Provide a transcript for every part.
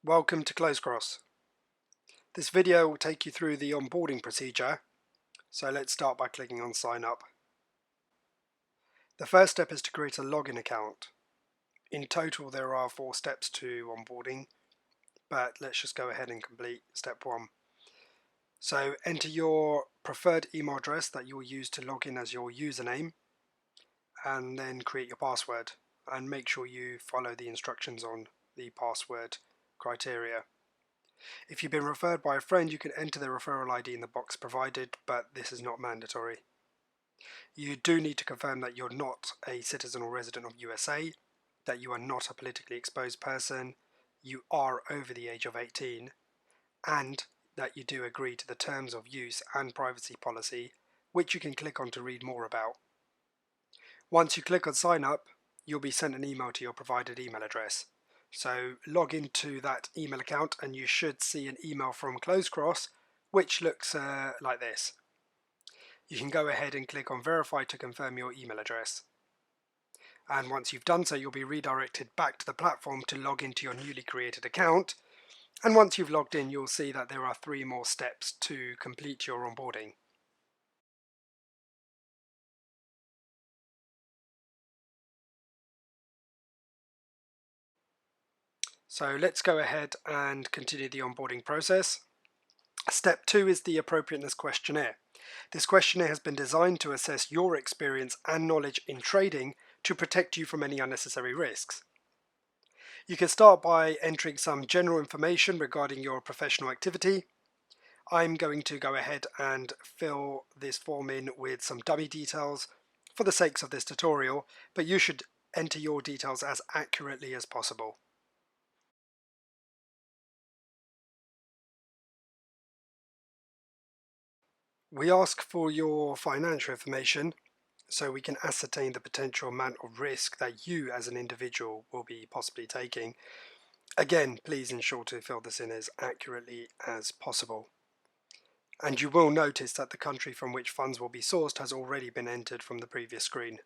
Welcome to CloseCross. This video will take you through the onboarding procedure, so let's start by clicking on Sign Up. The first step is to create a login account. In total there are 4 steps to onboarding, but let's just go ahead and complete step 1. So enter your preferred email address that you will use to log in as your username, and then create your password, and make sure you follow the instructions on the password criteria. If you've been referred by a friend, you can enter the referral ID in the box provided, but this is not mandatory. You do need to confirm that you're not a citizen or resident of USA, that you are not a politically exposed person, you are over the age of 18, and that you do agree to the terms of use and privacy policy, which you can click on to read more about. Once you click on Sign Up, you'll be sent an email to your provided email address. So log into that email account and you should see an email from CloseCross which looks like this. You can go ahead and click on Verify to confirm your email address. And once you've done so, you'll be redirected back to the platform to log into your newly created account. And once you've logged in, you'll see that there are 3 more steps to complete your onboarding. So let's go ahead and continue the onboarding process. Step 2 is the appropriateness questionnaire. This questionnaire has been designed to assess your experience and knowledge in trading to protect you from any unnecessary risks. You can start by entering some general information regarding your professional activity. I'm going to go ahead and fill this form in with some dummy details for the sakes of this tutorial, but you should enter your details as accurately as possible. We ask for your financial information so we can ascertain the potential amount of risk that you as an individual will be possibly taking. Again, please ensure to fill this in as accurately as possible. And you will notice that the country from which funds will be sourced has already been entered from the previous screen.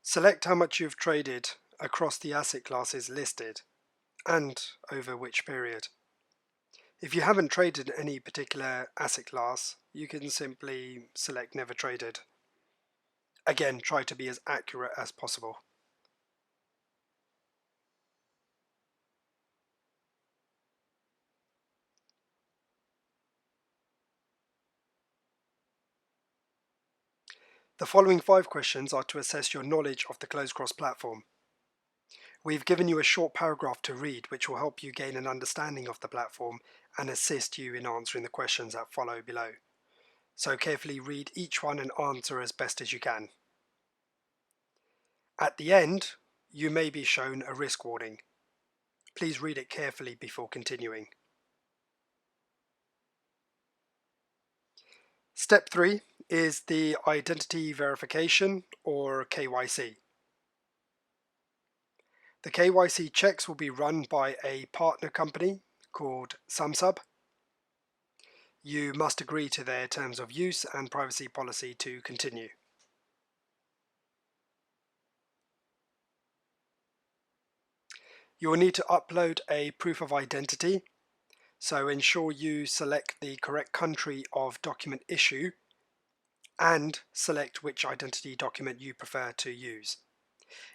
Select how much you've traded across the asset classes listed and over which period. If you haven't traded any particular asset class, you can simply select Never Traded. Again, try to be as accurate as possible. The following 5 questions are to assess your knowledge of the CloseCross platform. We've given you a short paragraph to read which will help you gain an understanding of the platform and assist you in answering the questions that follow below. So carefully read each one and answer as best as you can. At the end, you may be shown a risk warning. Please read it carefully before continuing. Step 3 is the identity verification, or KYC. The KYC checks will be run by a partner company called SumSub. You must agree to their terms of use and privacy policy to continue. You will need to upload a proof of identity, so ensure you select the correct country of document issue and select which identity document you prefer to use.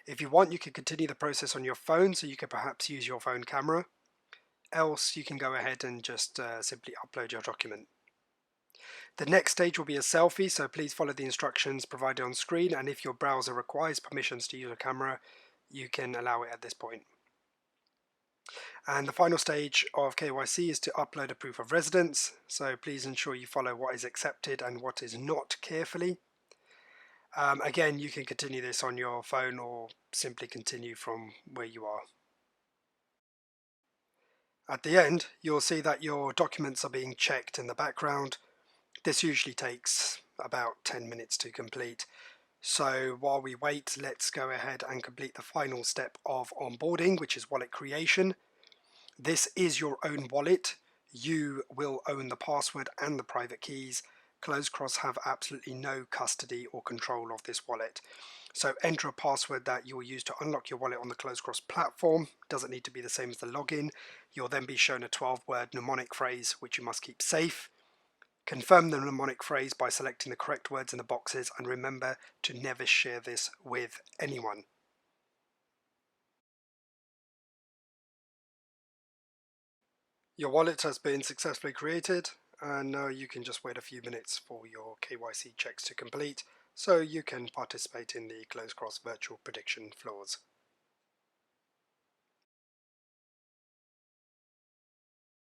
If you want, you can continue the process on your phone, so you could perhaps use your phone camera. Else you can go ahead and just simply upload your document. The next stage will be a selfie, so please follow the instructions provided on screen, and if your browser requires permissions to use a camera, you can allow it at this point. And the final stage of KYC is to upload a proof of residence, so please ensure you follow what is accepted and what is not carefully. Again, you can continue this on your phone or simply continue from where you are. At the end, you'll see that your documents are being checked in the background. This usually takes about 10 minutes to complete. So while we wait, let's go ahead and complete the final step of onboarding, which is wallet creation. This is your own wallet. You will own the password and the private keys, CloseCross have absolutely no custody or control of this wallet. So enter a password that you will use to unlock your wallet on the CloseCross platform. Doesn't need to be the same as the login. You'll then be shown a 12-word mnemonic phrase which you must keep safe. Confirm the mnemonic phrase by selecting the correct words in the boxes, and remember to never share this with anyone. Your wallet has been successfully created, and now you can just wait a few minutes for your KYC checks to complete so you can participate in the CloseCross virtual prediction floors.